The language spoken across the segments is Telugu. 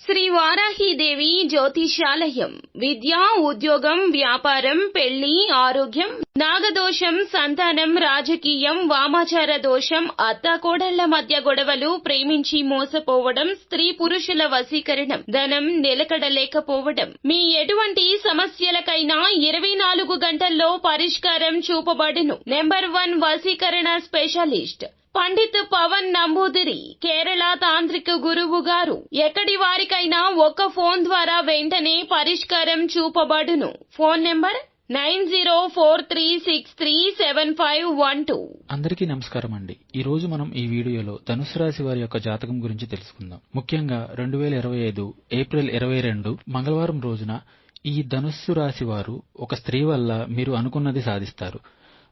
శ్రీ వారాహీదేవి జ్యోతిషాలయం విద్య, ఉద్యోగం, వ్యాపారం, పెళ్లి, ఆరోగ్యం, నాగదోషం, సంతానం, రాజకీయం, వామాచార దోషం, అత్తాకోడళ్ల మధ్య గొడవలు, ప్రేమించి మోసపోవడం, స్త్రీ పురుషుల వశీకరణం, ధనం నిలకడలేకపోవడం, మీ ఎటువంటి సమస్యలకైనా 24 గంటల్లో పరిష్కారం చూపబడును. నెంబర్ 1 వశీకరణ స్పెషలిస్ట్ పండిత్ పవన్ నంబూదిరి, కేరళ తాంత్రిక గురువు గారు. ఎక్కడి వారికైనా ఒక్క ఫోన్ ద్వారా వెంటనే పరిష్కారం చూపబడును. Phone number 9043637512. అందరికీ నమస్కారం అండి. ఈ రోజు మనం ఈ వీడియోలో ధనుసు రాశి వారి యొక్క జాతకం గురించి తెలుసుకుందాం. ముఖ్యంగా 2025 ఏప్రిల్ 22 మంగళవారం రోజున ఈ ధనుస్సు రాశి వారు ఒక స్త్రీ వల్ల మీరు అనుకున్నది సాధిస్తారు.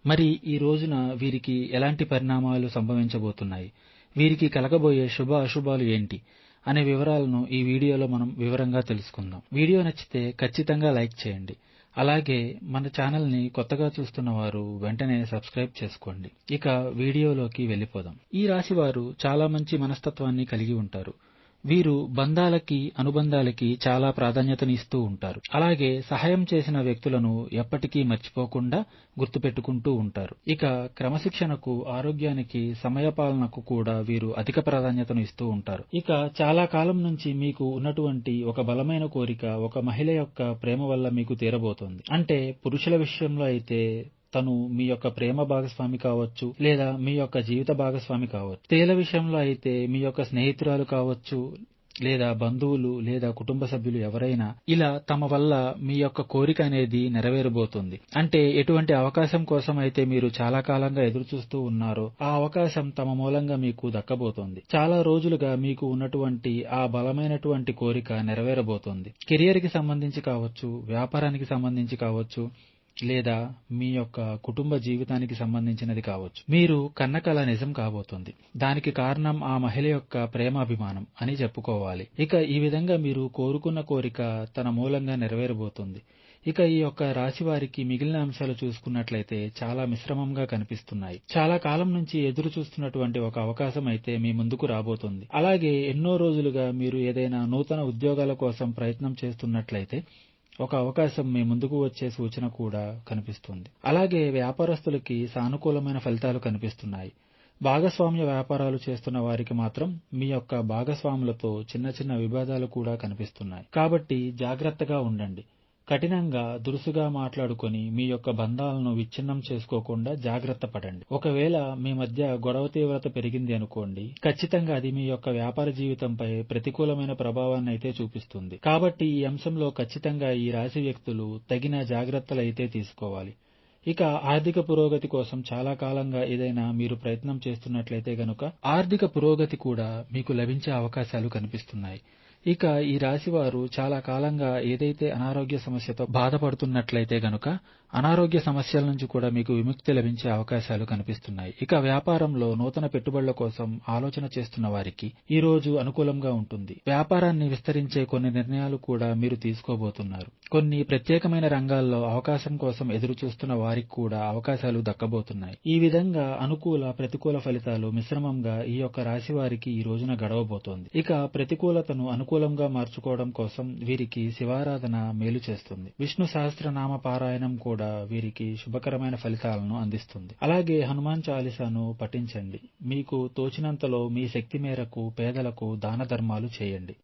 మరి ఈ రోజున వీరికి ఎలాంటి పరిణామాలు సంభవించబోతున్నాయి, వీరికి కలగబోయే శుభ అశుభాలు ఏంటి అనే వివరాలను ఈ వీడియోలో మనం వివరంగా తెలుసుకుందాం. వీడియో నచ్చితే ఖచ్చితంగా లైక్ చేయండి. అలాగే మన ఛానల్ని కొత్తగా చూస్తున్న వారు వెంటనే సబ్స్క్రైబ్ చేసుకోండి. ఇక వీడియోలోకి వెళ్ళిపోదాం. ఈ రాశి వారు చాలా మంచి మనస్తత్వాన్ని కలిగి ఉంటారు. వీరు బంధాలకి, అనుబంధాలకి చాలా ప్రాధాన్యతని ఇస్తూ ఉంటారు. అలాగే సహాయం చేసిన వ్యక్తులను ఎప్పటికీ మర్చిపోకుండా గుర్తుపెట్టుకుంటూ ఉంటారు. ఇక క్రమశిక్షణకు, ఆరోగ్యానికి, సమయపాలనకు కూడా వీరు అధిక ప్రాధాన్యతను ఇస్తూ ఉంటారు. ఇక చాలా కాలం నుంచి మీకు ఉన్నటువంటి ఒక బలమైన కోరిక ఒక మహిళ యొక్క ప్రేమ వల్ల మీకు తీరబోతోంది. అంటే పురుషుల విషయంలో అయితే తను మీ యొక్క ప్రేమ భాగస్వామి కావచ్చు, లేదా మీ యొక్క జీవిత భాగస్వామి కావచ్చు. స్త్రీల విషయంలో అయితే మీ యొక్క స్నేహితురాలు కావచ్చు, లేదా బంధువులు, లేదా కుటుంబ సభ్యులు ఎవరైనా ఇలా తమ వల్ల మీ యొక్క కోరిక అనేది నెరవేరబోతుంది. అంటే ఎటువంటి అవకాశం కోసం అయితే మీరు చాలా కాలంగా ఎదురు చూస్తూ ఉన్నారో ఆ అవకాశం తమ మూలంగా మీకు దక్కబోతోంది. చాలా రోజులుగా మీకు ఉన్నటువంటి ఆ బలమైనటువంటి కోరిక నెరవేరబోతోంది. కెరియర్ కి సంబంధించి కావచ్చు, వ్యాపారానికి సంబంధించి కావచ్చు, లేదా మీ యొక్క కుటుంబ జీవితానికి సంబంధించినది కావచ్చు. మీరు కన్న కల నిజం కాబోతుంది. దానికి కారణం ఆ మహిళ యొక్క ప్రేమాభిమానం అని చెప్పుకోవాలి. ఇక ఈ విధంగా మీరు కోరుకున్న కోరిక తన మూలంగా నెరవేరబోతుంది. ఇక ఈ యొక్క రాశి వారికి మిగిలిన అంశాలు చూసుకున్నట్లయితే చాలా మిశ్రమంగా కనిపిస్తున్నాయి. చాలా కాలం నుంచి ఎదురు చూస్తున్నటువంటి ఒక అవకాశం అయితే మీ ముందుకు రాబోతుంది. అలాగే ఎన్నో రోజులుగా మీరు ఏదైనా నూతన ఉద్యోగాల కోసం ప్రయత్నం చేస్తున్నట్లయితే ఒక అవకాశం మీ ముందుకు వచ్చే సూచన కూడా కనిపిస్తుంది. అలాగే వ్యాపారస్తులకి సానుకూలమైన ఫలితాలు కనిపిస్తున్నాయి. భాగస్వామ్య వ్యాపారాలు చేస్తున్న వారికి మాత్రం మీ యొక్క భాగస్వాములతో చిన్న చిన్న విభేదాలు కూడా కనిపిస్తున్నాయి. కాబట్టి జాగ్రత్తగా ఉండండి. కఠినంగా దురుసుగా మాట్లాడుకొని మీ యొక్క బంధాలను విచ్ఛిన్నం చేసుకోకుండా జాగ్రత్త పడండి. ఒకవేళ మీ మధ్య గొడవ తీవ్రత పెరిగింది అనుకోండి, ఖచ్చితంగా అది మీ యొక్క వ్యాపార జీవితంపై ప్రతికూలమైన ప్రభావాన్ని అయితే చూపిస్తుంది. కాబట్టి ఈ అంశంలో ఖచ్చితంగా ఈ రాశి వ్యక్తులు తగిన జాగ్రత్తలు అయితే తీసుకోవాలి. ఇక ఆర్థిక పురోగతి కోసం చాలా కాలంగా ఏదైనా మీరు ప్రయత్నం చేస్తున్నట్లయితే గనుక ఆర్థిక పురోగతి కూడా మీకు లభించే అవకాశాలు కనిపిస్తున్నాయి. ఇక ఈ రాశి వారు చాలా కాలంగా ఏదైతే అనారోగ్య సమస్యతో బాధపడుతున్నట్లయితే గనుక అనారోగ్య సమస్యల నుంచి కూడా మీకు విముక్తి లభించే అవకాశాలు కనిపిస్తున్నాయి. ఇక వ్యాపారంలో నూతన పెట్టుబడుల కోసం ఆలోచన చేస్తున్న వారికి ఈ రోజు అనుకూలంగా ఉంటుంది. వ్యాపారాన్ని విస్తరించే కొన్ని నిర్ణయాలు కూడా మీరు తీసుకోబోతున్నారు. కొన్ని ప్రత్యేకమైన రంగాల్లో అవకాశం కోసం ఎదురు చూస్తున్న వారికి కూడా అవకాశాలు దక్కబోతున్నాయి. ఈ విధంగా అనుకూల, ప్రతికూల ఫలితాలు మిశ్రమంగా ఈ యొక్క రాశి వారికి ఈ రోజున గడవబోతోంది. ఇక ప్రతికూలతను అనుకూలంగా మార్చుకోవడం కోసం వీరికి శివారాధన మేలు చేస్తుంది. విష్ణు సహస్రనామ పారాయణం కూడా వీరికి శుభకరమైన ఫలితాలను అందిస్తుంది. అలాగే హనుమాన్ చాలీసాను పఠించండి. మీకు తోచినంతలో మీ శక్తి మేరకు పేదలకు దాన ధర్మాలు చేయండి.